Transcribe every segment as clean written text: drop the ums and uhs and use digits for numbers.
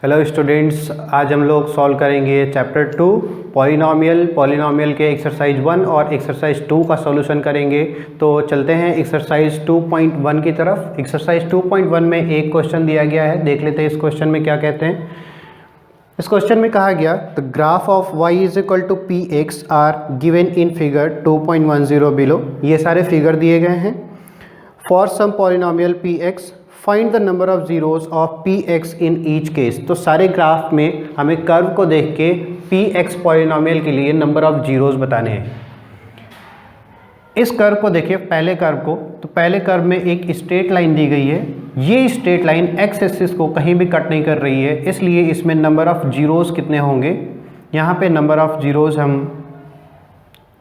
Hello students, आज हम लोग सॉल्व करेंगे चैप्टर 2 पॉलिनॉमियल के एक्सरसाइज 1 और एक्सरसाइज 2 का सॉल्यूशन करेंगे। तो चलते हैं एक्सरसाइज 2.1 की तरफ। एक्सरसाइज 2.1 में एक क्वेश्चन दिया गया है, देख लेते हैं इस क्वेश्चन में क्या कहते हैं। इस क्वेश्चन में कहा गया the graph of y is equal to p x are given in figure 2.10 below. ये सारे फिगर दिए गए हैं। For some polynomial p x find the number of zeros of p x in each case. तो सारे graph में हमें curve को देख के पी एक्स पॉलिनॉमियल के लिए नंबर ऑफ जीरोस बताने हैं। इस कर्व को देखिए, पहले कर्व को, तो पहले कर्व में एक स्ट्रेट लाइन दी गई है। ये स्ट्रेट लाइन एक्स एक्सिस को कहीं भी कट नहीं कर रही है, इसलिए इसमें नंबर ऑफ जीरोस कितने होंगे। यहाँ पे नंबर ऑफ जीरोस हम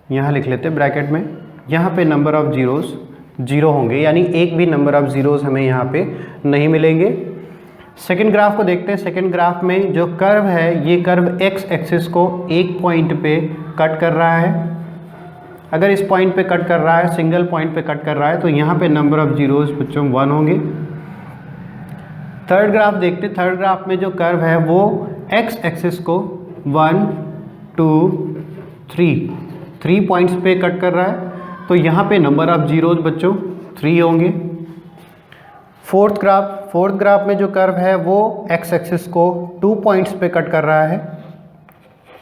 यहाँ लिख लेते हैं ब्रैकेट में। यहाँ पे नंबर ऑफ जीरोस 0 होंगे, यानी एक भी नंबर ऑफ जीरोस हमें यहाँ पे नहीं मिलेंगे। सेकंड ग्राफ को देखते हैं। सेकंड ग्राफ में जो कर्व है, ये कर्व एक्स एक्सिस को एक पॉइंट पे कट कर रहा है। अगर इस पॉइंट पे कट कर रहा है, सिंगल पॉइंट पे कट कर रहा है, तो यहाँ पे नंबर ऑफ जीरोस बच्चों 1 होंगे। थर्ड ग्राफ देखते हैं। थर्ड ग्राफ में जो कर्व है वो एक्स एक्सिस को 1 2 3 पॉइंट्स पे कट कर रहा है, तो यहाँ पे नंबर ऑफ जीरोस बच्चों 3 होंगे। फोर्थ ग्राफ में जो कर्व है वो एक्स एक्सिस को 2 पॉइंट्स पे कट कर रहा है,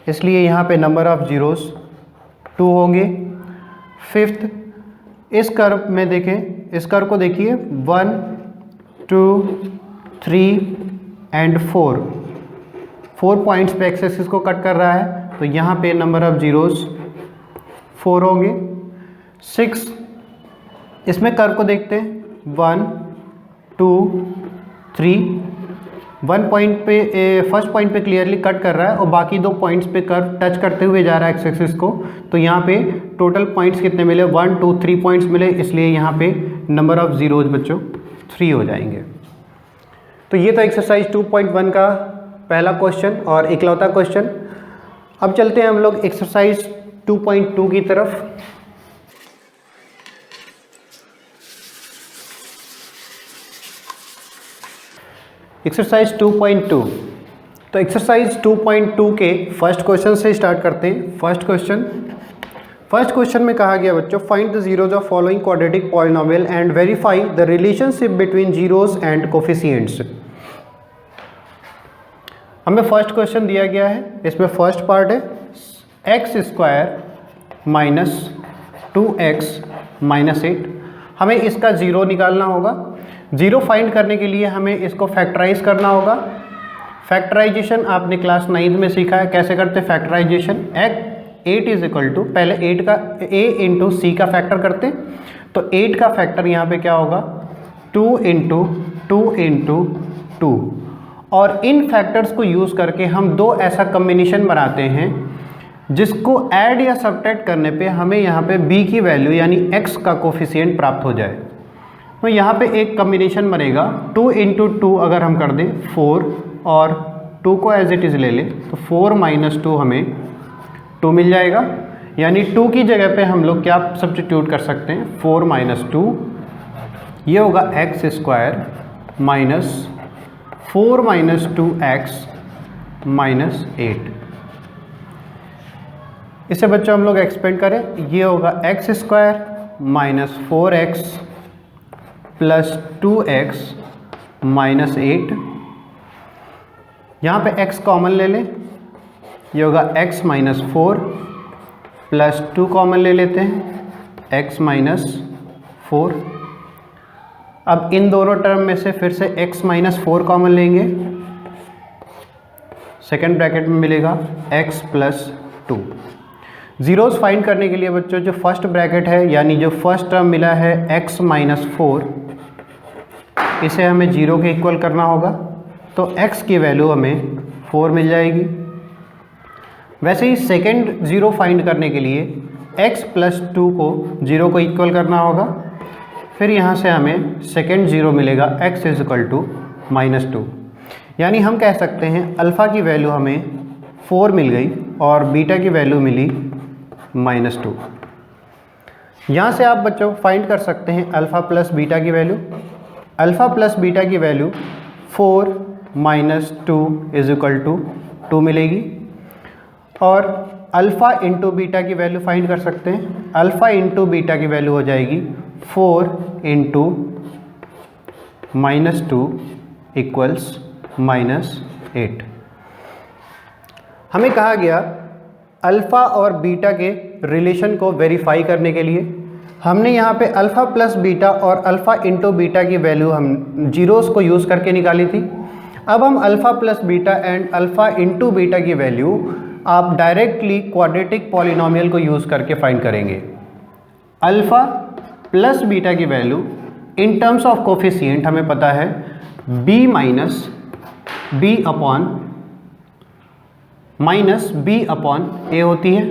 इसलिए यहाँ पे नंबर ऑफ जीरोस 2 होंगे। फिफ्थ, इस कर्व में देखें, इस कर्व को देखिए 1 2 3 एंड 4 पॉइंट्स पे एक्स एक्सिस को कट कर रहा है, तो यहाँ पे नंबर ऑफ जीरोस 4 होंगे। 6, इसमें कर्व को देखते हैं 1 2 3, 1 पॉइंट पे फर्स्ट पॉइंट पे क्लियरली कट कर रहा है और बाकी 2 पॉइंट्स पे कर्व टच करते हुए जा रहा है एक्स एक्सिस को, तो यहाँ पे टोटल पॉइंट्स कितने मिले, 1 2 3 पॉइंट्स मिले, इसलिए यहाँ पे नंबर ऑफ जीरोज बच्चों 3 हो जाएंगे। तो ये था एक्सरसाइज 2.1 का पहला क्वेश्चन और इकलौता क्वेश्चन। अब चलते हैं हम लोग एक्सरसाइज 2.2 की तरफ। एक्सरसाइज 2.2। तो एक्सरसाइज 2.2 के फर्स्ट क्वेश्चन से स्टार्ट करते हैं। फर्स्ट क्वेश्चन में कहा गया बच्चों, find the zeros of following quadratic polynomial and verify the relationship between zeros and coefficients. हमें फर्स्ट क्वेश्चन दिया गया है, इसमें फर्स्ट पार्ट है x square minus 2x minus 8। हमें इसका ज़ीरो निकालना होगा। ज़ीरो फाइंड करने के लिए हमें इसको फैक्टराइज करना होगा। फैक्टराइजेशन आपने क्लास 9 में सीखा है, कैसे करते फैक्टराइजेशन। 8 इज इक्वल टू, पहले 8 का a इंटू सी का फैक्टर करते, तो 8 का फैक्टर यहाँ पे क्या होगा 2 इंटू 2 इंटू 2। और इन फैक्टर्स को यूज़ करके हम दो ऐसा कम्बिनेशन बनाते हैं जिसको ऐड या सब्ट्रैक्ट करने पे हमें यहाँ पे b की वैल्यू यानी x का कोफिशिएंट प्राप्त हो जाए। तो यहाँ पे एक कम्बिनेशन बनेगा 2 इंटू 2, अगर हम कर दें 4 और 2 को एज इट इज़ ले लें, तो 4 माइनस 2 हमें 2 मिल जाएगा। यानी 2 की जगह पे हम लोग क्या सब्स्टिट्यूट कर सकते हैं, 4 माइनस 2, ये होगा x square minus 4 minus 2x minus 8। इसे बच्चों हम लोग एक्सपेंड करें, ये होगा x square minus 4x plus 2x minus 8। यहाँ पे x कॉमन ले लें, ये होगा x माइनस 4 प्लस 2 कॉमन ले लेते हैं x माइनस 4। अब इन दोनों टर्म में से फिर से x माइनस 4 कॉमन लेंगे, सेकेंड ब्रैकेट में मिलेगा x प्लस 2। जीरोस फाइंड करने के लिए बच्चों जो फर्स्ट ब्रैकेट है, यानी जो फर्स्ट टर्म मिला है x माइनस 4, इसे हमें 0 के इक्वल करना होगा, तो x की वैल्यू हमें 4 मिल जाएगी। वैसे ही सेकेंड ज़ीरो फाइंड करने के लिए x प्लस 2 को 0 को इक्वल करना होगा, फिर यहाँ से हमें सेकेंड ज़ीरो मिलेगा x is equal to minus 2। यानी हम कह सकते हैं अल्फ़ा की वैल्यू हमें 4 मिल गई और बीटा की वैल्यू मिली माइनस 2। यहाँ से आप बच्चों फाइंड कर सकते हैं अल्फ़ा प्लस बीटा की वैल्यू। अल्फ़ा प्लस बीटा की value 4 minus 2 is equal to 2 मिलेगी। और अल्फ़ा इंटू बीटा की वैल्यू फाइंड कर सकते हैं। अल्फ़ा इंटू बीटा की वैल्यू हो जाएगी 4 इंटू माइनस 2 इक्वल्स -8। हमें कहा गया अल्फ़ा और बीटा के रिलेशन को वेरीफाई करने के लिए हमने यहाँ पे अल्फ़ा प्लस बीटा और अल्फ़ा इंटू बीटा की वैल्यू हम जीरोस को यूज़ करके निकाली थी। अब हम alpha plus beta and alpha into beta की वैल्यू आप डायरेक्टली क्वाड्रेटिक पॉलिनोमियल को यूज़ करके फाइंड करेंगे। अल्फ़ा प्लस बीटा की value in terms of coefficient हमें पता है b minus b upon a होती है।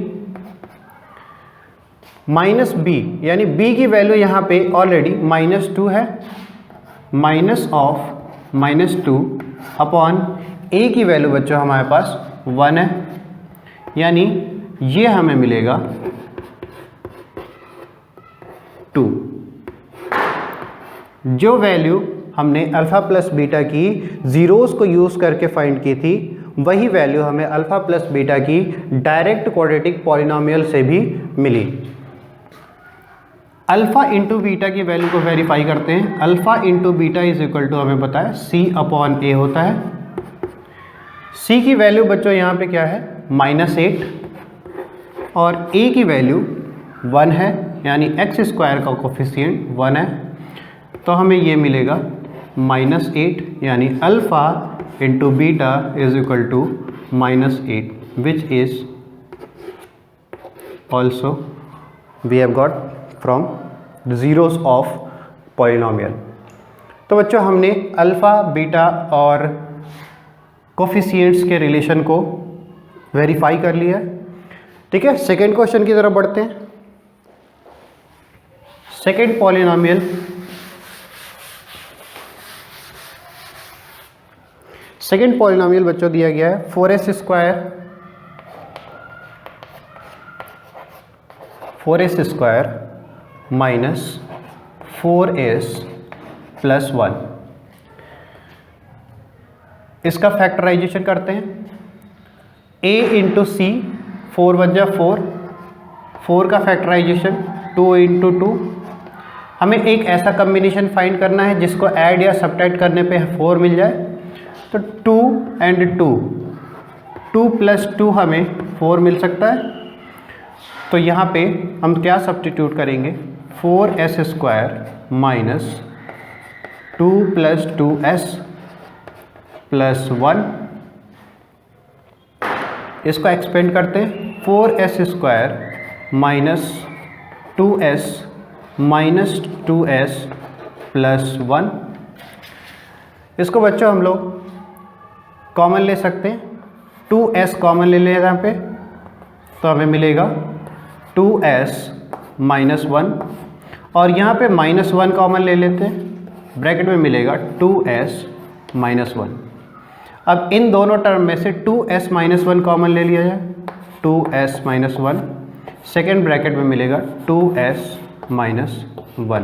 माइनस b यानी b की वैल्यू यहाँ पे ऑलरेडी -2 है, माइनस ऑफ -2 अपॉन a की वैल्यू बच्चों हमारे पास 1 है, यानी ये हमें मिलेगा 2। जो वैल्यू हमने अल्फ़ा प्लस बीटा की ज़ीरोज़ को यूज़ करके फाइंड की थी वही वैल्यू हमें अल्फ़ा प्लस बीटा की डायरेक्ट क्वाड्रेटिक पॉलिनोमियल से भी मिली। अल्फ़ा इंटू बीटा की वैल्यू को वेरीफाई करते हैं। Alpha into beta is equal to हमें पता है c अपॉन a होता है। c की वैल्यू बच्चों यहाँ पे क्या है -8 और a की वैल्यू 1 है, यानी x स्क्वायर का कोफिशिएंट 1 है, तो हमें ये मिलेगा -8, यानी alpha into beta is equal to -8 which is also we have got from the zeros of polynomial. तो बच्चों हमने अल्फ़ा बीटा और कोफिशिएंट्स के रिलेशन को वेरीफाई कर लिया। ठीक है, सेकेंड क्वेश्चन की तरफ बढ़ते हैं। सेकेंड पॉलिनोमियल, सेकेंड पॉलिनोमियल बच्चों दिया गया है 4s square minus 4s plus 1। इसका फैक्टराइजेशन करते हैं। a इंटू सी 4 × 4, 4 का फैक्टराइजेशन 2 इंटू 2। हमें एक ऐसा कम्बिनेशन फाइंड करना है जिसको ऐड या सब्ट्रैक्ट करने पे 4 मिल जाए। तो 2 एंड 2, 2 प्लस 2 हमें 4 मिल सकता है। तो यहाँ पे हम क्या सब्स्टिट्यूट करेंगे, 4s square minus 2 plus 2s plus 1। इसको एक्सपेंड करते हैं, 4s square minus 2s minus 2s plus 1। इसको बच्चों हम लोग कॉमन ले सकते हैं, 2s कॉमन ले लें यहाँ पे, तो हमें मिलेगा 2s माइनस 1, और यहाँ पे -1 कॉमन ले लेते हैं, ब्रैकेट में मिलेगा 2s माइनस 1। अब इन दोनों टर्म में से 2s माइनस 1 कॉमन ले लिया जाए, 2s माइनस 1, सेकेंड ब्रैकेट में मिलेगा 2s माइनस 1।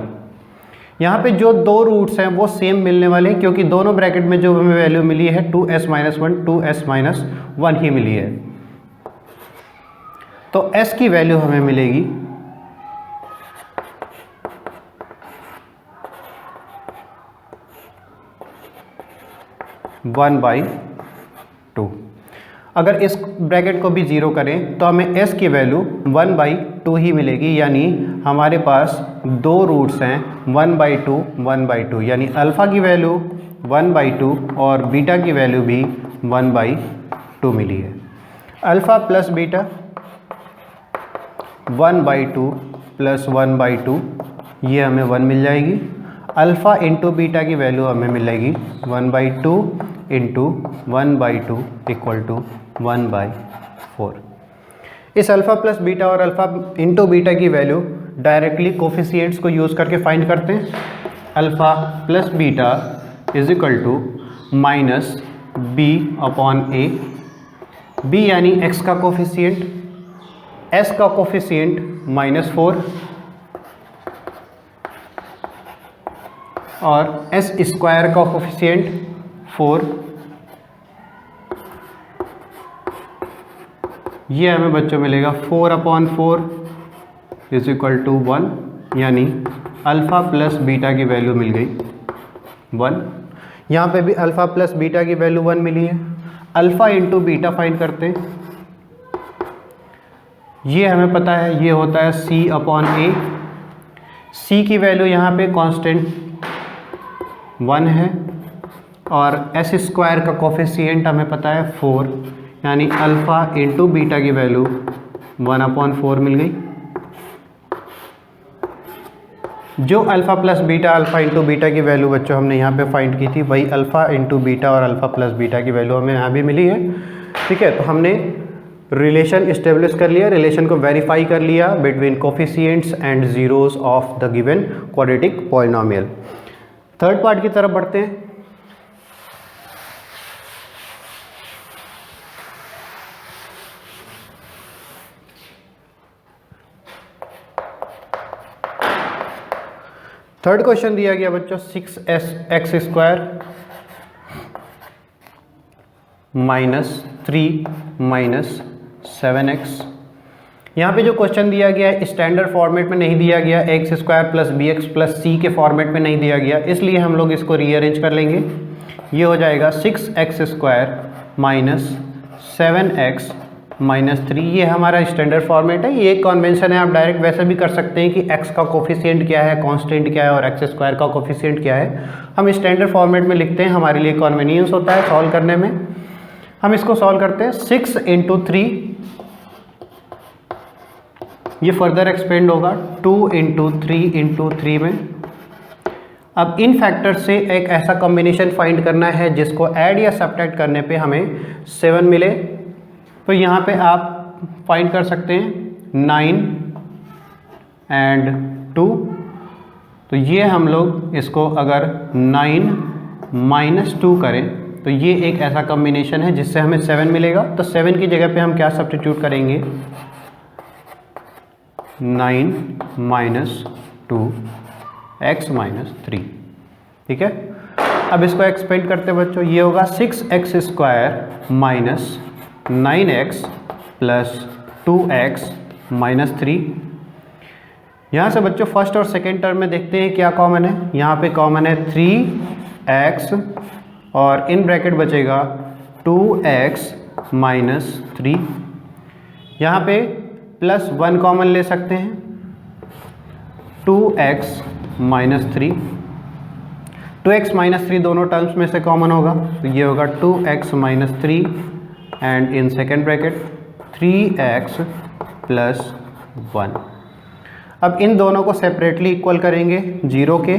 यहाँ पे जो दो रूट्स हैं वो सेम मिलने वाले हैं, क्योंकि दोनों ब्रैकेट में जो हमें वैल्यू मिली है 2s माइनस 1, 2s माइनस 1 ही मिली है। तो s की वैल्यू हमें मिलेगी 1/2। अगर इस ब्रैकेट को भी ज़ीरो करें तो हमें s की वैल्यू 1/2 ही मिलेगी, यानी हमारे पास दो रूट्स हैं 1/2, 1/2, यानी अल्फ़ा की वैल्यू 1/2 और बीटा की वैल्यू भी 1/2 मिली है। अल्फ़ा प्लस बीटा 1/2 प्लस 1/2, ये हमें 1 मिल जाएगी। अल्फ़ा इंटू बीटा की वैल्यू हमें मिलेगी 1/2 इंटू 1/2 इक्वल टू 1/4। इस अल्फ़ा प्लस बीटा और अल्फ़ा इंटू बीटा की वैल्यू डायरेक्टली कोफिशिएंट्स को यूज़ करके फाइंड करते हैं। Alpha plus beta is equal to minus b upon a, b यानी x का कोफिशिएंट, s का कोफिशिएंट -4 और s स्क्वायर का कोफिशिएंट 4 ये हमें बच्चों मिलेगा 4/4 इज इक्वल टू 1, यानी अल्फ़ा प्लस बीटा की वैल्यू मिल गई 1। यहाँ पे भी अल्फ़ा प्लस बीटा की वैल्यू 1 मिली है। अल्फ़ा इंटू बीटा फाइंड करते हैं। ये हमें पता है, ये होता है C/A। C की वैल्यू यहाँ पे कांस्टेंट 1 है और S स्क्वायर का कोफिशिएंट हमें पता है 4, यानी अल्फ़ा इंटू बीटा की वैल्यू 1/4 मिल गई। जो alpha plus beta, alpha into beta की वैल्यू बच्चों हमने यहाँ पे फाइंड की थी, वही अल्फ़ा इंटू बीटा और अल्फ़ा प्लस बीटा की वैल्यू हमें यहाँ भी मिली है। ठीक है, तो हमने रिलेशन इस्टेब्लिश कर लिया, रिलेशन को वेरीफाई कर लिया between coefficients and zeros of the given quadratic polynomial. Third part की तरफ बढ़ते हैं। थर्ड क्वेश्चन दिया गया बच्चों 6x² माइनस 3 माइनस 7x। यहाँ पे जो क्वेश्चन दिया गया है स्टैंडर्ड फॉर्मेट में नहीं दिया गया, x² plus bx plus c के फॉर्मेट में नहीं दिया गया, इसलिए हम लोग इसको रीअरेंज कर लेंगे। ये हो जाएगा 6x² माइनस 7x माइनस 3। ये हमारा स्टैंडर्ड फॉर्मेट है, ये एक कन्वेंशन है। आप डायरेक्ट वैसे भी कर सकते हैं कि x का कोफिशिएंट क्या है, कांस्टेंट क्या है और x² का कोफिशिएंट क्या है। हम स्टैंडर्ड फॉर्मेट में लिखते हैं, हमारे लिए कन्वीनियंस होता है सॉल्व करने में। हम इसको सॉल्व करते हैं। 6 इंटू 3, ये फर्दर एक्सपेंड होगा 2 इंटू 3 इंटू 3 में। अब इन फैक्टर से एक ऐसा कॉम्बिनेशन फाइंड करना है जिसको ऐड या सब्ट्रैक्ट करने पे हमें 7 मिले। तो यहाँ पे आप फाइंड कर सकते हैं 9 एंड 2। तो ये हम लोग इसको अगर 9 माइनस 2 करें तो ये एक ऐसा कॉम्बिनेशन है जिससे हमें 7 मिलेगा। तो 7 की जगह पे हम क्या सब्स्टिट्यूट करेंगे, 9 माइनस 2 x माइनस 3। ठीक है, अब इसको एक्सपेंड करते हैं बच्चों। ये होगा 6x² minus 9x plus 2x minus 3। यहाँ से बच्चों फर्स्ट और सेकेंड टर्म में देखते हैं क्या कॉमन है। यहाँ पे कॉमन है 3x और इन ब्रैकेट बचेगा 2x माइनस 3। यहाँ पे प्लस 1 कॉमन ले सकते हैं, 2x माइनस 3। 2x माइनस 3 दोनों टर्म्स में से कॉमन होगा, तो ये होगा 2x minus 3 and in second bracket 3x plus 1। अब इन दोनों को सेपरेटली इक्वल करेंगे 0 के।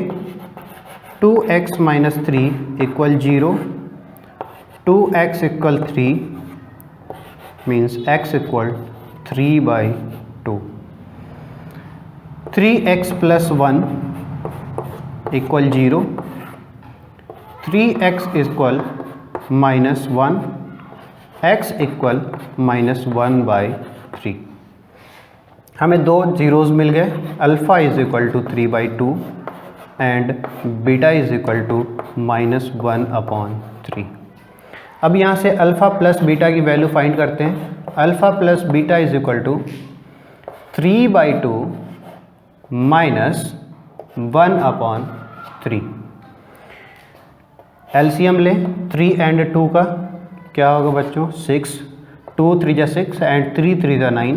2x minus 3 equal 0, 2x equal 3 means x equal 3/2। 3x plus 1 equal 0, 3x equal minus 1, x equal minus 1/3। हमें दो जीरोज़ मिल गए, alpha is equal to 3/2 and beta is equal to minus 1/3। अब यहाँ से अल्फ़ा प्लस बीटा की value find करते हैं। Alpha plus beta is equal to 3/2 minus 1/3। LCM लें 3 एंड 2 का, क्या होगा बच्चों 6, 2 3 जा 6 एंड 3 3 जा 9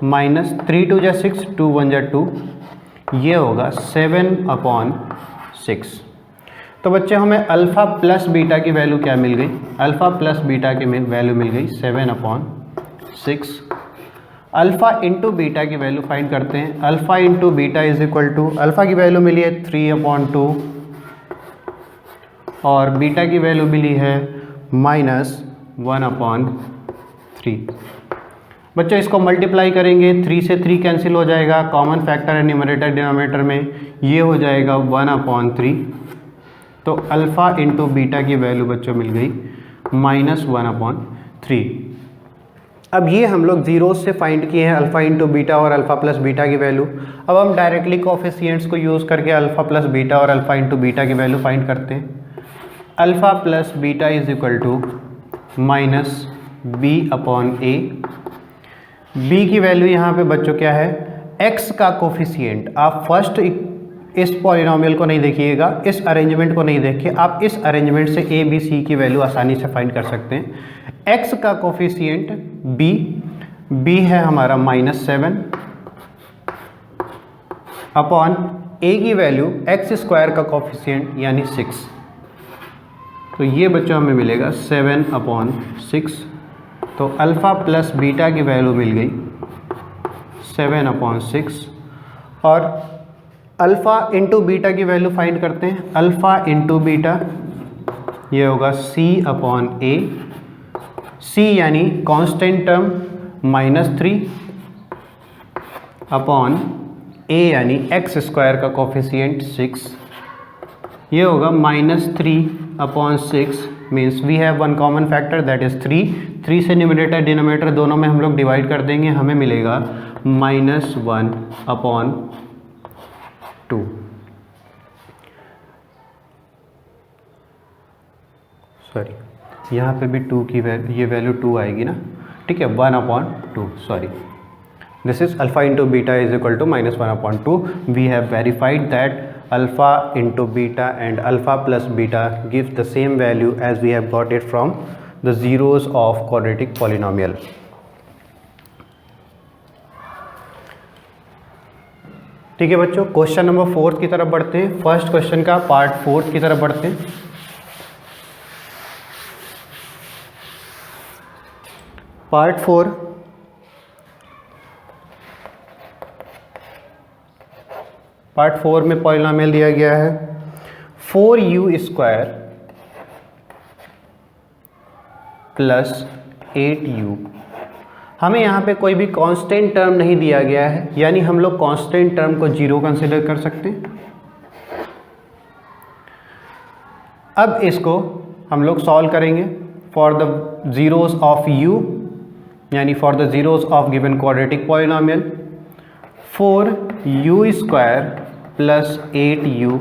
माइनस 3 2 जा 6, 2 1 जा 2, ये होगा 7/6। तो बच्चे हमें अल्फ़ा प्लस बीटा की वैल्यू क्या मिल गई, अल्फ़ा प्लस बीटा की वैल्यू मिल गई 7/6। अल्फ़ा इंटू बीटा की वैल्यू फाइंड करते हैं। Alpha into beta is equal to, alpha की वैल्यू मिली है 3/2 और बीटा की वैल्यू मिली है माइनस 1/3। बच्चों इसको मल्टीप्लाई करेंगे, 3 से 3 कैंसिल हो जाएगा, कॉमन फैक्टर है न्यूमरेटर डिनोमिनेटर में, ये हो जाएगा 1/3। तो अल्फ़ा इंटू बीटा की वैल्यू बच्चों मिल गई माइनस 1/3। अब ये हम लोग जीरोज से फाइंड किए हैं अल्फ़ा इंटू बीटा और अल्फ़ा प्लस बीटा की वैल्यू। अब हम डायरेक्टली कोफिशिएंट्स को यूज़ करके अल्फ़ा प्लस बीटा और अल्फ़ा इंटू बीटा की वैल्यू फाइंड करते हैं। Alpha plus beta is equal to minus b upon a. B की वैल्यू यहाँ पे बच्चों क्या है, एक्स का कोफिशिएंट। आप फर्स्ट इस पॉलिनॉमियल को नहीं देखिएगा, इस अरेंजमेंट को नहीं देखिए, आप इस अरेंजमेंट से ए बी सी की वैल्यू आसानी से फाइंड कर सकते हैं। एक्स का कोफिशिएंट बी है हमारा -7 अपॉन ए की वैल्यू एक्स स्क्वायर का कोफिशिएंट यानी 6। तो ये बच्चों हमें मिलेगा 7/6। तो अल्फ़ा प्लस बीटा की वैल्यू मिल गई 7/6। और अल्फ़ा इंटू बीटा की वैल्यू फाइंड करते हैं। अल्फ़ा इंटू बीटा ये होगा C/A। C यानी कांस्टेंट टर्म -3 अपॉन A यानी एक्स स्क्वायर का कोफिशिएंट 6। ये होगा -3/6 means we have one common factor that is 3 से न्यूमरेटर डिनोमिनेटर दोनों में हम लोग डिवाइड कर देंगे, हमें मिलेगा -1/2। सॉरी यहाँ पे भी 2 की ये वैल्यू 2 आएगी ना, ठीक है, 1/2। Sorry, this is alpha into beta is equal to -1/2। We have verified that alpha into beta and alpha plus beta gives the same value as we have got it from the zeros of quadratic polynomial. ठीक है बच्चों, question number 4 की तरफ बढ़ते हैं। First question का part 4 की तरफ बढ़ते हैं। पार्ट 4 में पॉलिनोमियल दिया गया है 4u² प्लस 8u। हमें यहाँ पे कोई भी कांस्टेंट टर्म नहीं दिया गया है, यानी हम लोग कांस्टेंट टर्म को 0 कंसिडर कर सकते हैं। अब इसको हम लोग सॉल्व करेंगे for the zeros of u, यानी for the zeros of given quadratic polynomial. 4u² plus 8u,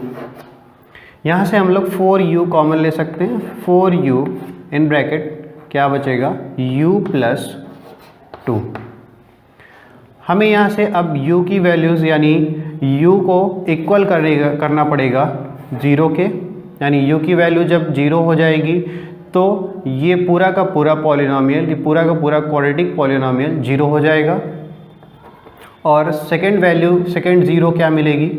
यहाँ से हम लोग 4u कॉमन ले सकते हैं। 4u इन ब्रैकेट क्या बचेगा, u प्लस 2। हमें यहाँ से अब u की वैल्यूज़ यानी u को इक्वल करना पड़ेगा 0 के, यानी u की वैल्यू जब 0 हो जाएगी तो ये पूरा का पूरा पॉलिनोमियल, ये पूरा का पूरा क्वाड्रेटिक पॉलिनोमियल 0 हो जाएगा। और सेकंड वैल्यू, सेकंड 0 क्या मिलेगी,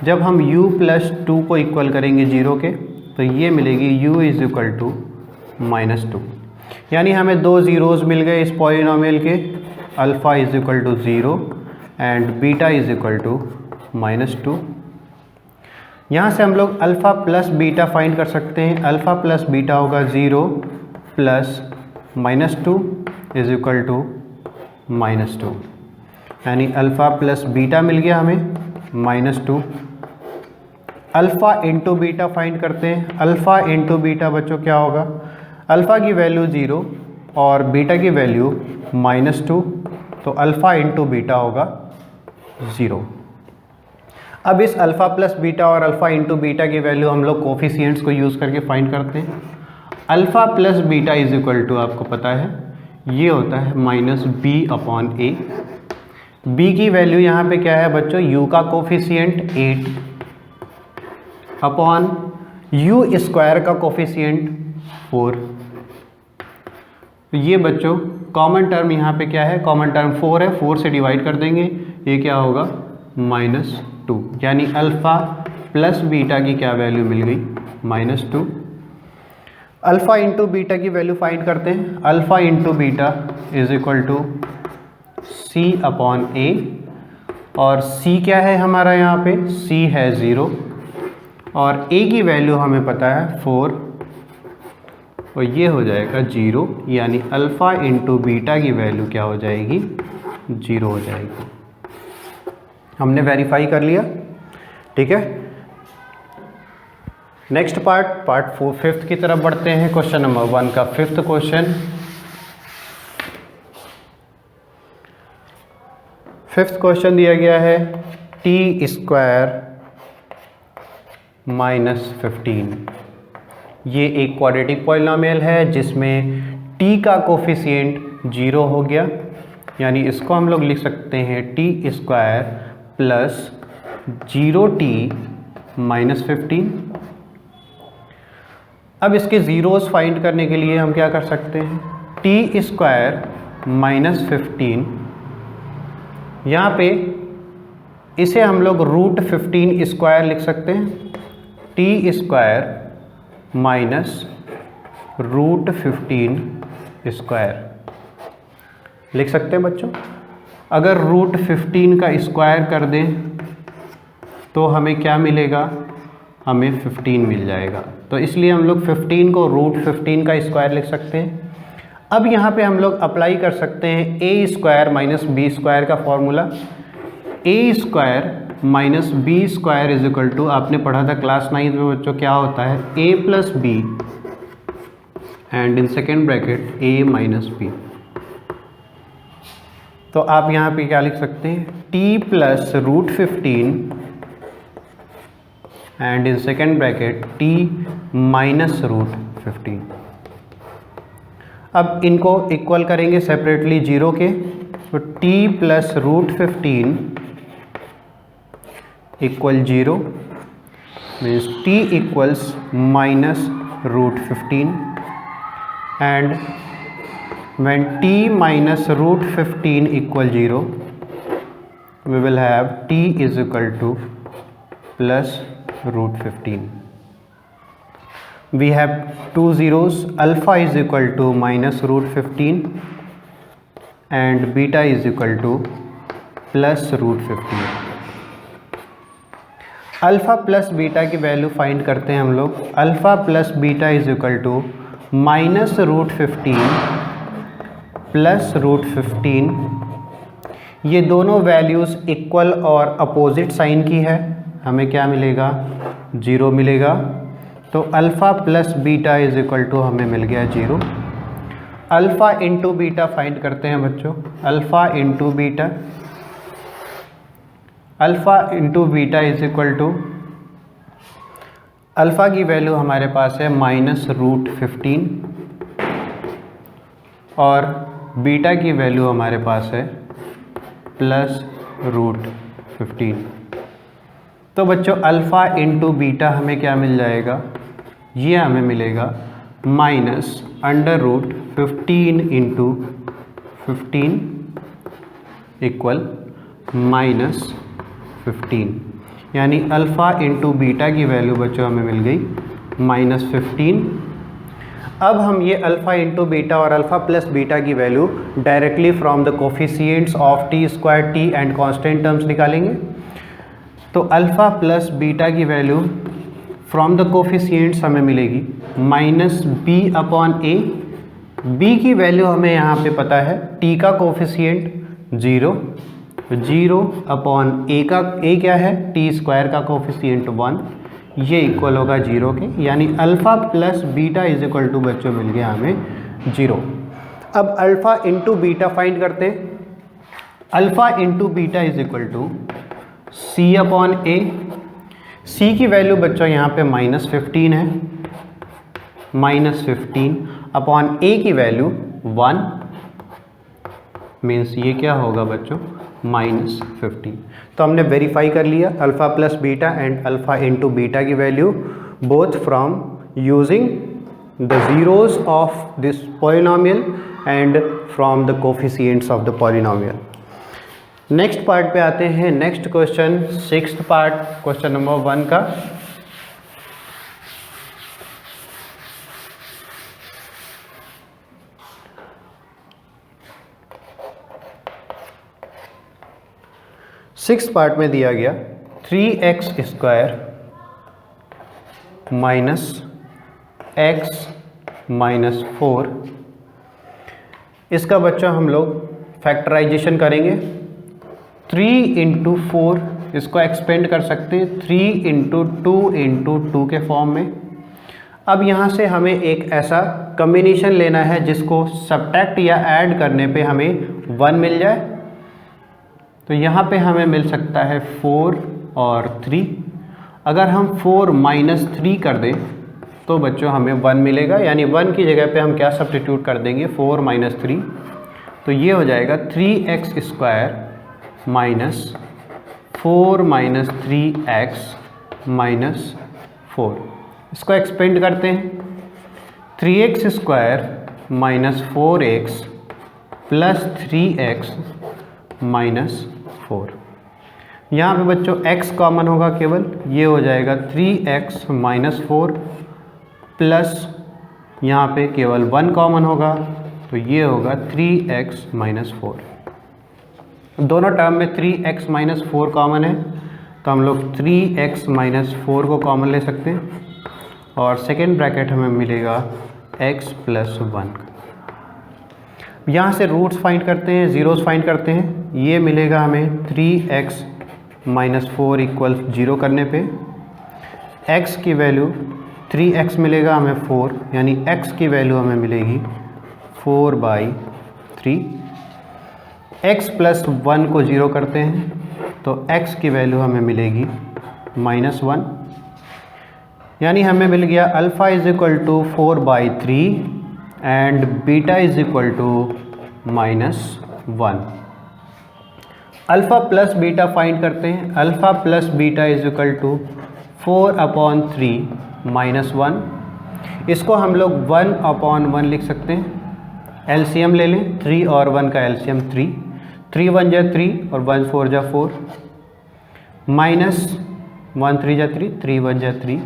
जब हम u प्लस 2 को इक्वल करेंगे 0 के, तो ये मिलेगी u इज इक्वल टू -2। यानी हमें दो ज़ीरोज़ मिल गए इस पॉलिनोमियल के, alpha is equal to 0 and beta is equal to -2। यहाँ से हम लोग अल्फ़ा प्लस बीटा फाइंड कर सकते हैं। अल्फ़ा प्लस बीटा होगा 0 प्लस -2 इज इक्वल टू -2, यानी अल्फ़ा प्लस बीटा मिल गया हमें -2। अल्फ़ा इंटू बीटा फाइंड करते हैं। अल्फ़ा इंटू बीटा बच्चों क्या होगा, अल्फ़ा की वैल्यू 0 और बीटा की वैल्यू -2, तो अल्फ़ा इंटू बीटा होगा 0। अब इस अल्फ़ा प्लस बीटा और अल्फ़ा इंटू बीटा की वैल्यू हम लोग कोफिशिएंट्स को यूज़ करके फाइंड करते हैं। Alpha plus beta is equal to आपको पता है ये होता है -b/a। b की वैल्यू यहाँ पे क्या है बच्चों, u का कोफिशिएंट 8 अपॉन u² का कोफिशिएंट 4। ये बच्चों कॉमन टर्म यहाँ पे क्या है, कॉमन टर्म 4 है, 4 से डिवाइड कर देंगे, ये क्या होगा -2, यानी अल्फ़ा प्लस बीटा की क्या वैल्यू मिल गई, -2। अल्फ़ा इंटू बीटा की वैल्यू फाइंड करते हैं। Alpha into beta is equal to C/A, और C क्या है हमारा यहाँ पे, C है 0 और A की वैल्यू हमें पता है 4, और ये हो जाएगा 0, यानी अल्फ़ा इंटू बीटा की वैल्यू क्या हो जाएगी, 0 हो जाएगी। हमने वेरीफाई कर लिया, ठीक है। नेक्स्ट पार्ट 5th की तरफ बढ़ते हैं। क्वेश्चन नंबर 1 का 5th क्वेश्चन। 5th क्वेश्चन दिया गया है t² -15। ये एक क्वाड्रेटिक पॉलिनोमियल है जिसमें t का कोफिशिएंट 0 हो गया, यानी इसको हम लोग लिख सकते हैं t square plus 0t minus 15। अब इसके ज़ीरोस फाइंड करने के लिए हम क्या कर सकते हैं, t स्क्वायर माइनस 15, यहाँ पे इसे हम लोग रूट 15 स्क्वायर लिख सकते हैं, t square minus root 15 square लिख सकते हैं बच्चों। अगर रूट 15 का स्क्वायर कर दें तो हमें क्या मिलेगा, हमें 15 मिल जाएगा। तो इसलिए हम लोग 15 को रूट 15 का स्क्वायर लिख सकते हैं। अब यहाँ पे हम लोग अप्लाई कर सकते हैं a square minus b square का formula. A square minus b square is equal to, आपने पढ़ा था क्लास 9 में बच्चों, क्या होता है, A plus B and in second bracket A minus B. तो आप यहाँ पे क्या लिख सकते हैं, T plus root 15 and in second bracket T minus root 15। अब इनको इक्वल करेंगे सेपरेटली जीरो के, तो t plus root 15 equal 0 means t equals minus root 15 and when t minus root 15 equal 0 we will have t is equal to plus root 15. We have two zeros, alpha is equal to minus root 15 and beta is equal to plus root 15. Alpha plus beta की value find करते हैं हम लोग। Alpha plus beta is equal to minus root 15 plus root 15। ये दोनों values equal और opposite sign की है, हमें क्या मिलेगा, 0 मिलेगा। तो alpha plus beta is equal to हमें मिल गया 0। अल्फ़ा इंटू बीटा फाइंड करते हैं बच्चों। Alpha into beta, alpha into beta is equal to, alpha की वैल्यू हमारे पास है माइनस रूट 15 और बीटा की वैल्यू हमारे पास है प्लस रूट 15। तो बच्चों अल्फ़ा इंटू बीटा हमें क्या मिल जाएगा, ये हमें मिलेगा minus under root 15 into 15 equal minus 15, यानी अल्फ़ा इंटू बीटा की वैल्यू बच्चों हमें मिल गई माइनस 15। अब हम ये अल्फ़ा इंटू बीटा और अल्फ़ा प्लस बीटा की value directly from the coefficients of t square t and constant terms निकालेंगे। तो अल्फ़ा प्लस बीटा की वैल्यू फ्रॉम द कोफिशिएंट्स हमें मिलेगी minus b upon a. B की वैल्यू हमें यहाँ पे पता है, टी का कोफिशिएंट 0, 0 अपॉन ए का, ए क्या है, टी स्क्वायर का कोफिशिएंट 1, ये इक्वल होगा 0 के, यानी alpha plus beta is equal to बच्चों मिल गया हमें 0। अब अल्फ़ा इंटू बीटा फाइंड करते हैं। Alpha into beta is equal to C upon A. C की वैल्यू बच्चों यहाँ पे माइनस 15 है, माइनस 15 अपॉन ए की वैल्यू 1 मीन्स ये क्या होगा बच्चों, माइनस 15। तो हमने वेरीफाई कर लिया alpha plus beta and alpha into beta की value both from using the zeros of this polynomial and from the coefficients of the polynomial. Next part पे आते हैं। Next question, sixth part, question number 1 का। Six part में दिया गया 3x square minus x minus 4, इसका बच्चा हम लोग फैक्टराइजेशन करेंगे। 3 इंटू 4 इसको एक्सपेंड कर सकते हैं 3 इंटू 2 इंटू 2 के फॉर्म में। अब यहाँ से हमें एक ऐसा कम्बिनेशन लेना है जिसको सब्ट्रैक्ट या ऐड करने पे हमें 1 मिल जाए। तो यहाँ पे हमें मिल सकता है 4 और 3। अगर हम 4 माइनस 3 कर दें तो बच्चों हमें 1 मिलेगा, यानी 1 की जगह पे हम क्या सब्स्टिट्यूट कर देंगे, 4 - 3, तो ये हो जाएगा 3x square minus 4 - 3x minus 4। इसको एक्सपेंड करते हैं, 3x square minus 4x plus 3x minus 4। यहाँ पे बच्चों x कॉमन होगा केवल, ये हो जाएगा 3x माइनस 4 प्लस यहाँ पे केवल 1 कॉमन होगा, तो ये होगा 3x माइनस 4। दोनों टर्म में 3x माइनस 4 कॉमन है, तो हम लोग 3x माइनस 4 को कॉमन ले सकते हैं और सेकेंड ब्रैकेट हमें मिलेगा x प्लस 1। यहाँ से रूट्स फाइंड करते हैं, ज़ीरोस फाइंड करते हैं। ये मिलेगा हमें 3x माइनस 4 इक्वल 0 करने पे x की वैल्यू 3x मिलेगा हमें 4, यानी x की वैल्यू हमें मिलेगी 4/3। x प्लस 1 को 0 करते हैं तो x की वैल्यू हमें मिलेगी -1, यानी हमें मिल गया alpha is equal to 4/3 and beta is equal to -1। Alpha plus beta find करते हैं। Alpha plus beta is equal to 4/3 -1। इसको हम लोग 1/1 लिख सकते हैं। एलसीएम ले लें, 3 और 1 का एलसीएम 3, 3 1 जा 3 और 1 4 जा 4, माइनस 1 3 जा 3, 3 1 जा 3,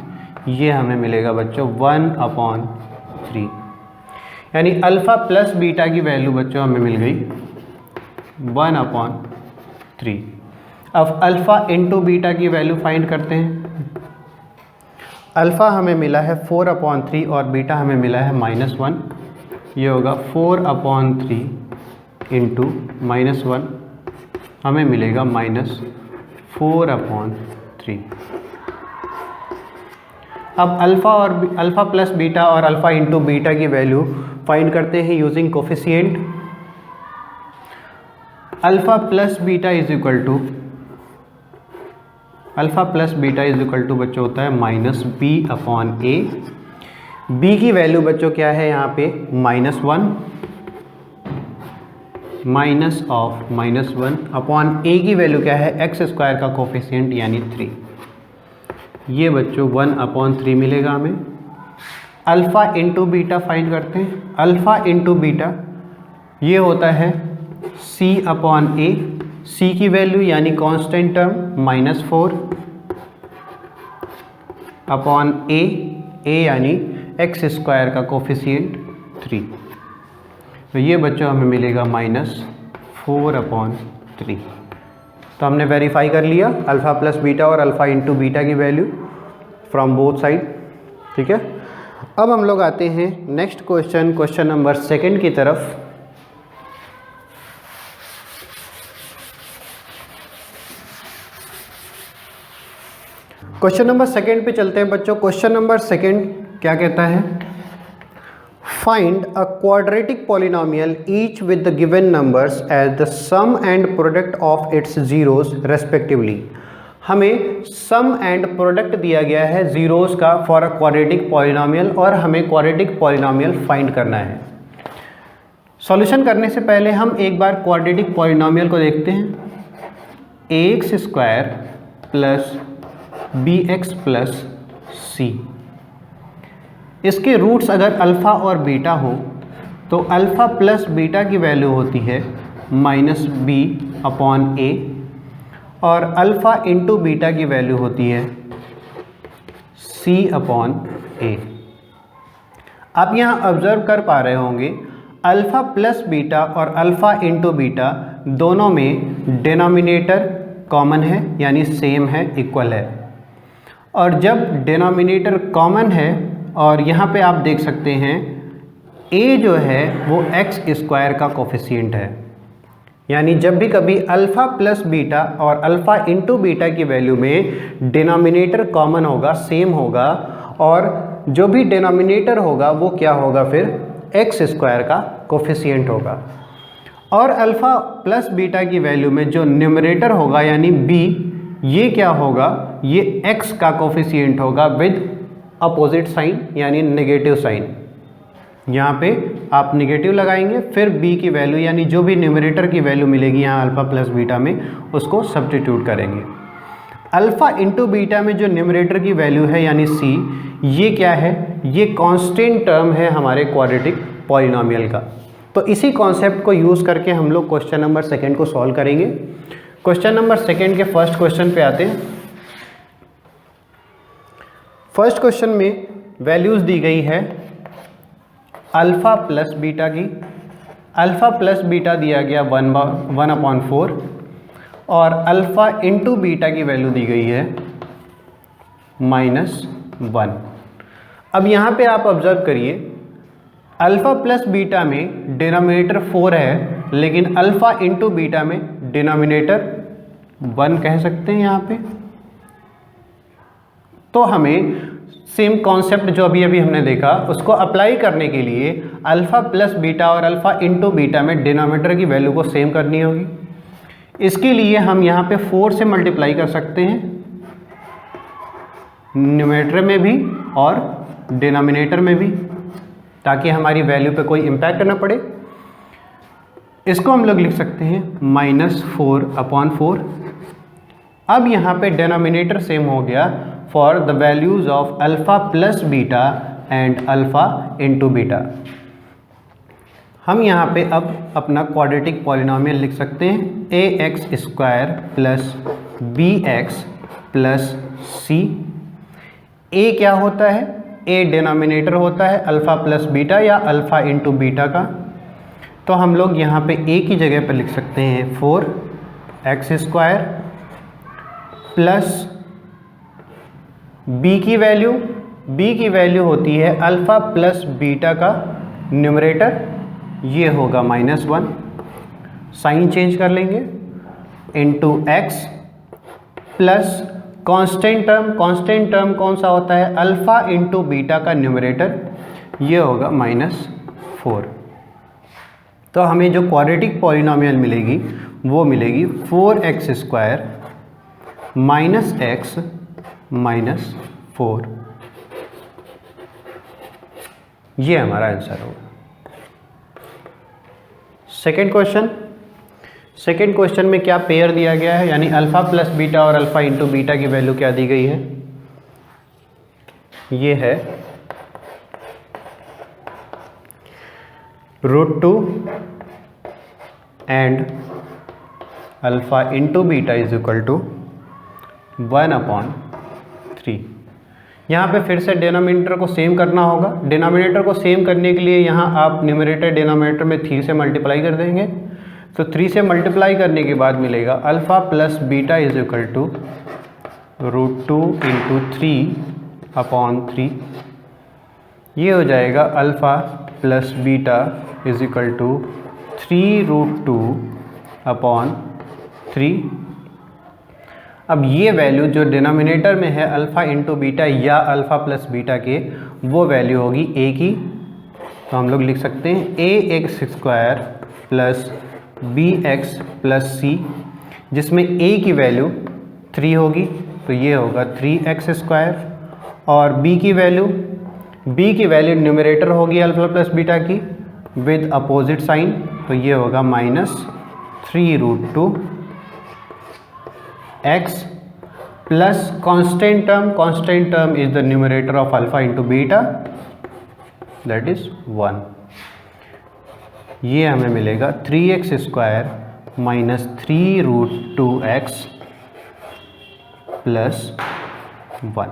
ये हमें मिलेगा बच्चों 1/3। यानी अल्फ़ा प्लस बीटा की वैल्यू बच्चों हमें मिल गई 1/3। अब अल्फ़ा इंटू बीटा की वैल्यू फाइंड करते हैं। अल्फ़ा हमें मिला है 4/3 और बीटा हमें मिला है -1, ये होगा 4/3 इंटू -1, हमें मिलेगा -4/3। अब अल्फ़ा प्लस बीटा और अल्फ़ा इंटू बीटा की वैल्यू फाइंड करते हैं using coefficient. Alpha plus beta is equal to बच्चों होता है -b/a। b की वैल्यू बच्चों क्या है यहाँ पे -1 माइनस ऑफ -1 अपॉन a की वैल्यू क्या है, x स्क्वायर का कोफिशिएंट यानी 3। ये बच्चों 1/3 मिलेगा हमें। अल्फ़ा इंटू बीटा फाइंड करते हैं। अल्फ़ा इंटू बीटा ये होता है c/a। c की वैल्यू यानी कांस्टेंट टर्म -4 अपॉन a यानी x स्क्वायर का कोफिशिएंट 3। तो ये बच्चों हमें मिलेगा -4/3। तो हमने वेरीफाई कर लिया अल्फ़ा प्लस बीटा और अल्फ़ा इंटू बीटा की वैल्यू फ्रॉम बोथ साइड। ठीक है, अब हम लोग आते हैं नेक्स्ट क्वेश्चन नंबर 2 की तरफ। क्वेश्चन नंबर 2 पे चलते हैं बच्चों। क्वेश्चन नंबर 2 क्या कहता है, find a quadratic polynomial each with the given numbers as the sum and product of its zeros respectively. हमें सम एंड प्रोडक्ट दिया गया है जीरोस का फॉर अ क्वाड्रेटिक पॉलिनोमियल और हमें क्वाड्रेटिक पॉलिनोमियल फाइंड करना है। सॉल्यूशन करने से पहले हम एक बार क्वाड्रेटिक पॉलिनोमियल को देखते हैं। ax square plus bx plus c, इसके रूट्स अगर अल्फ़ा और बीटा हो तो अल्फ़ा प्लस बीटा की वैल्यू होती है -b/a और अल्फ़ा इंटू बीटा की वैल्यू होती है c/a। आप यहाँ ऑब्जर्व कर पा रहे होंगे अल्फ़ा प्लस बीटा और अल्फ़ा इंटू बीटा दोनों में डिनोमिनेटर कॉमन है, यानी सेम है, इक्वल है। और जब डिनोमिनेटर कॉमन है और यहाँ पे आप देख सकते हैं a जो है वो x स्क्वायर का कोफिशिएंट है, यानी जब भी कभी अल्फ़ा प्लस बीटा और अल्फ़ा इंटू बीटा की वैल्यू में डिनोमिनेटर कॉमन होगा, सेम होगा, और जो भी डिनोमिनेटर होगा वो क्या होगा, फिर x स्क्वायर का कोफिशिएंट होगा। और अल्फ़ा प्लस बीटा की वैल्यू में जो न्यूमरेटर होगा यानी b, ये क्या होगा, ये x का कोफिशिएंट होगा विद अपोजिट साइन यानी नेगेटिव साइन। यहाँ पे आप नेगेटिव लगाएंगे, फिर b की वैल्यू यानी जो भी न्यूमरेटर की वैल्यू मिलेगी यहाँ अल्फ़ा प्लस बीटा में उसको सब्स्टिट्यूट करेंगे। अल्फ़ा इंटू बीटा में जो न्यूमरेटर की वैल्यू है यानी c, ये क्या है, ये कांस्टेंट टर्म है हमारे क्वाड्रेटिक पॉलिनोमियल का। तो इसी कॉन्सेप्ट को यूज़ करके हम लोग क्वेश्चन नंबर सेकेंड को सॉल्व करेंगे। क्वेश्चन नंबर सेकेंड के फर्स्ट क्वेश्चन पे आते हैं। फर्स्ट क्वेश्चन में वैल्यूज़ दी गई है अल्फ़ा प्लस बीटा की। अल्फ़ा प्लस बीटा दिया गया 1/4 और अल्फ़ा इंटू बीटा की वैल्यू दी गई है -1। अब यहाँ पे आप ऑब्जर्व करिए, अल्फ़ा प्लस बीटा में डिनोमिनेटर 4 है, लेकिन अल्फ़ा इंटू बीटा में डिनोमिनेटर 1 कह सकते हैं यहाँ पे। तो हमें सेम कॉन्सेप्ट जो अभी हमने देखा उसको अप्लाई करने के लिए अल्फ़ा प्लस बीटा और अल्फ़ा इंटू बीटा में डिनोमिनेटर की वैल्यू को सेम करनी होगी। इसके लिए हम यहाँ पे 4 से मल्टीप्लाई कर सकते हैं, न्यूमरेटर में भी और डिनोमिनेटर में भी, ताकि हमारी वैल्यू पे कोई इम्पैक्ट ना पड़े। इसको हम लोग लिख सकते हैं -4/4। अब यहाँ पे डिनोमिनेटर सेम हो गया for the values of alpha plus beta and alpha into beta. हम यहाँ पे अब अपना क्वाड्रेटिक पॉलिनोमियल लिख सकते हैं ax² plus bx plus c। a क्या होता है, a डिनोमिनेटर होता है अल्फ़ा प्लस बीटा या अल्फ़ा इंटू बीटा का। तो हम लोग यहाँ पे a की जगह पर लिख सकते हैं 4x² प्लस b की वैल्यू होती है अल्फ़ा प्लस बीटा का न्यूमरेटर, ये होगा -1, साइन चेंज कर लेंगे, into x plus constant term कौन सा होता है, अल्फ़ा इंटू बीटा का न्यूमरेटर, ये होगा -4। तो हमें जो क्वाड्रेटिक पॉलिनोमियल मिलेगी वो मिलेगी 4x² -x -4। ये हमारा आंसर होगा। सेकेंड क्वेश्चन में क्या पेयर दिया गया है, यानी अल्फ़ा प्लस बीटा और अल्फ़ा इंटू बीटा की वैल्यू क्या दी गई है, ये है √2 and alpha into beta is equal to 1/3। यहाँ पे फिर से डिनोमिनेटर को सेम करना होगा। डिनोमिनेटर को सेम करने के लिए यहाँ आप न्यूमरेटर डिनोमिनेटर में 3 से मल्टीप्लाई कर देंगे। तो 3 से मल्टीप्लाई करने के बाद मिलेगा alpha plus beta is equal to √2 × 3/3। ये हो जाएगा alpha plus beta is equal to 3√2/3। अब ये वैल्यू जो डिनोमिनेटर में है अल्फ़ा इंटू बीटा या अल्फ़ा प्लस बीटा के, वो वैल्यू होगी a की। तो हम लोग लिख सकते हैं ax² plus bx plus c, जिसमें a की वैल्यू 3 होगी, तो ये होगा 3x²। और b की वैल्यू न्यूमरेटर होगी अल्फ़ा प्लस बीटा की विद अपोजिट साइन, तो ये होगा -3√2 x plus constant term is the numerator of alpha into beta, that is 1। ये हमें मिलेगा 3x² -3√2x प्लस 1।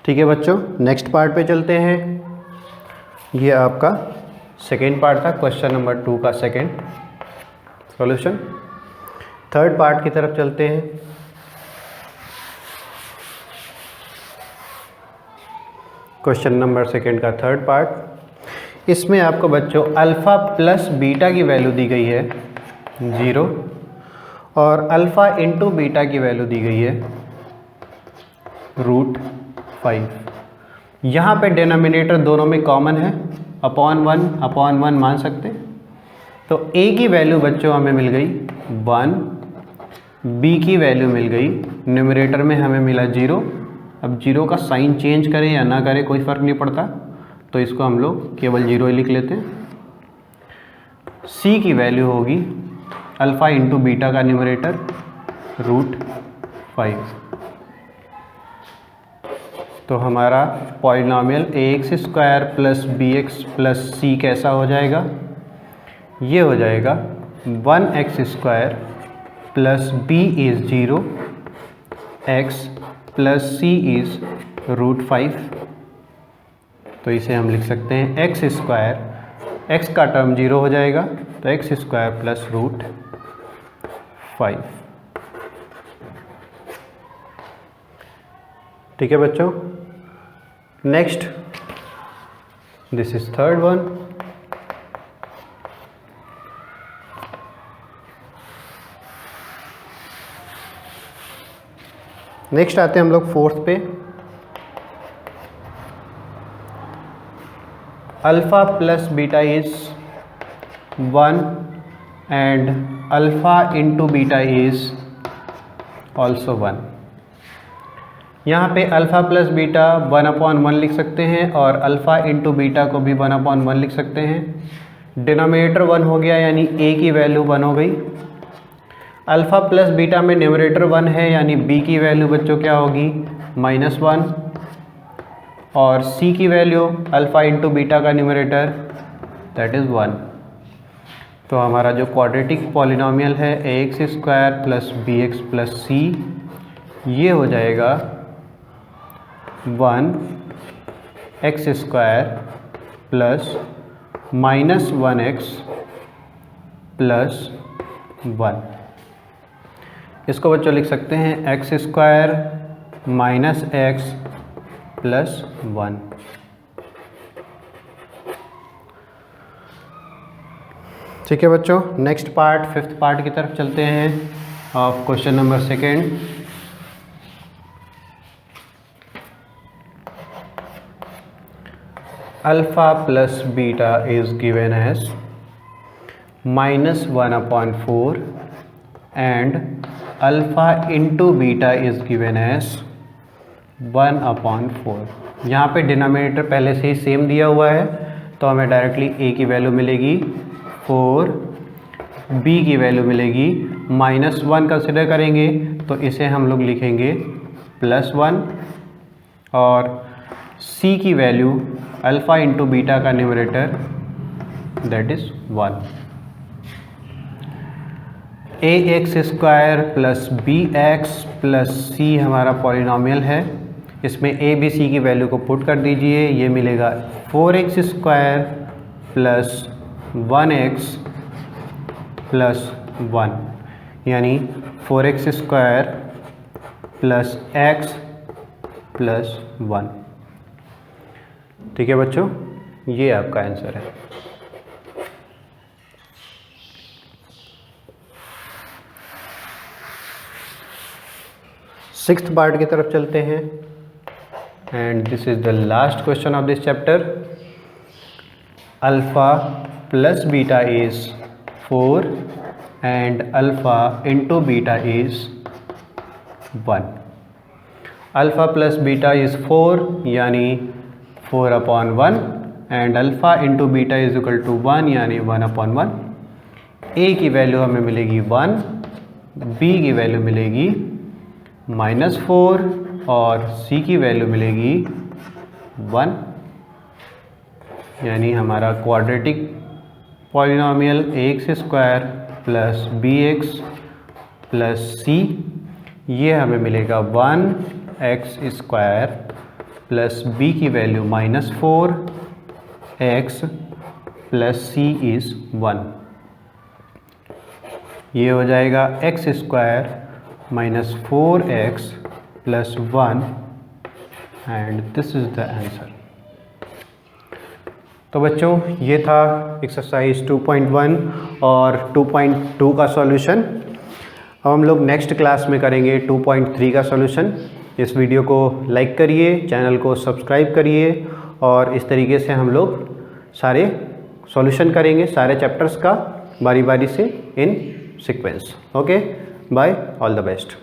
ठीक है बच्चों, नेक्स्ट पार्ट पे चलते हैं। ये आपका सेकेंड पार्ट था, क्वेश्चन नंबर 2 का सेकेंड सॉल्यूशन। थर्ड पार्ट की तरफ चलते हैं। क्वेश्चन नंबर सेकेंड का थर्ड पार्ट, इसमें आपको बच्चों अल्फ़ा प्लस बीटा की वैल्यू दी गई है 0 और अल्फ़ा इंटू बीटा की वैल्यू दी गई है √5। यहाँ पे डिनोमिनेटर दोनों में कॉमन है, अपॉन 1 मान सकते हैं। तो a की वैल्यू बच्चों हमें मिल गई 1, b की वैल्यू मिल गई, न्यूमरेटर में हमें मिला 0 अब जीरो का साइन चेंज करें या ना करें कोई फ़र्क नहीं पड़ता, तो इसको हम लोग केवल जीरो ही लिख लेते हैं। c की वैल्यू होगी अल्फ़ा इंटू बीटा का न्यूमरेटर √5। तो हमारा polynomial ax² plus bx plus c कैसा हो जाएगा? ये हो जाएगा 1x² plus b is 0, x plus c is √5। तो इसे हम लिख सकते हैं x², x का टर्म 0 हो जाएगा तो x² प्लस √5। ठीक है बच्चों। Next, this is third one. Next आते हैं हम लोग फोर्थ पे। Alpha plus beta is 1 and alpha into beta is also 1। यहाँ पे अल्फ़ा प्लस बीटा 1/1 लिख सकते हैं और अल्फ़ा इंटू बीटा को भी 1/1 लिख सकते हैं। डिनोमिनेटर 1 हो गया यानी a की वैल्यू 1 हो गई। अल्फ़ा प्लस बीटा में न्यूमरेटर 1 है यानी b की वैल्यू बच्चों क्या होगी? -1। और c की वैल्यू अल्फ़ा इंटू बीटा का न्यूमरेटर दैट इज़ 1। तो हमारा जो क्वाड्रेटिक पॉलिनॉमियल है ax² plus bx plus c, ये हो जाएगा 1x² प्लस -1x प्लस 1। इसको बच्चों लिख सकते हैं x² माइनस x प्लस 1। ठीक है बच्चों। नेक्स्ट पार्ट, फिफ्थ पार्ट की तरफ चलते हैं of question number second. Alpha plus beta is given as -1/4 and alpha into beta is given as 1/4। यहाँ पे डिनोमिनेटर पहले से ही सेम दिया हुआ है तो हमें डायरेक्टली a की वैल्यू मिलेगी 4, b की वैल्यू मिलेगी -1 कंसिडर करेंगे तो इसे हम लोग लिखेंगे +1 और c की वैल्यू अल्फ़ा इंटू बीटा का numerator that is 1। ax² plus bx plus c हमारा पॉलिनॉमियल है। इसमें a b c की वैल्यू को पुट कर दीजिए, ये मिलेगा 4x² प्लस 1x प्लस 1 यानी 4x² प्लस x प्लस 1। ठीक है बच्चों, ये आपका आंसर है। सिक्स्थ पार्ट की तरफ चलते हैं and this is the last question of this chapter. Alpha plus beta is 4 and alpha into beta is 1। Alpha plus beta is 4 यानी 4/1 and alpha into beta is equal to 1 यानी 1/1। a की value हमें मिलेगी 1, b की value मिलेगी -4 और c की value मिलेगी 1 यानी हमारा quadratic polynomial ax² plus bx plus c, ये हमें मिलेगा 1x² प्लस b की value -4 x plus c is 1। ये हो जाएगा x² minus 4x plus 1 and this is the answer. तो बच्चों ये था एक्सरसाइज 2.1 और 2.2 का सॉल्यूशन। अब हम लोग नेक्स्ट क्लास में करेंगे 2.3 का सॉल्यूशन। इस वीडियो को लाइक करिए, चैनल को सब्सक्राइब करिए और इस तरीके से हम लोग सारे सॉल्यूशन करेंगे सारे चैप्टर्स का बारी बारी से in sequence. Okay, bye, all the best.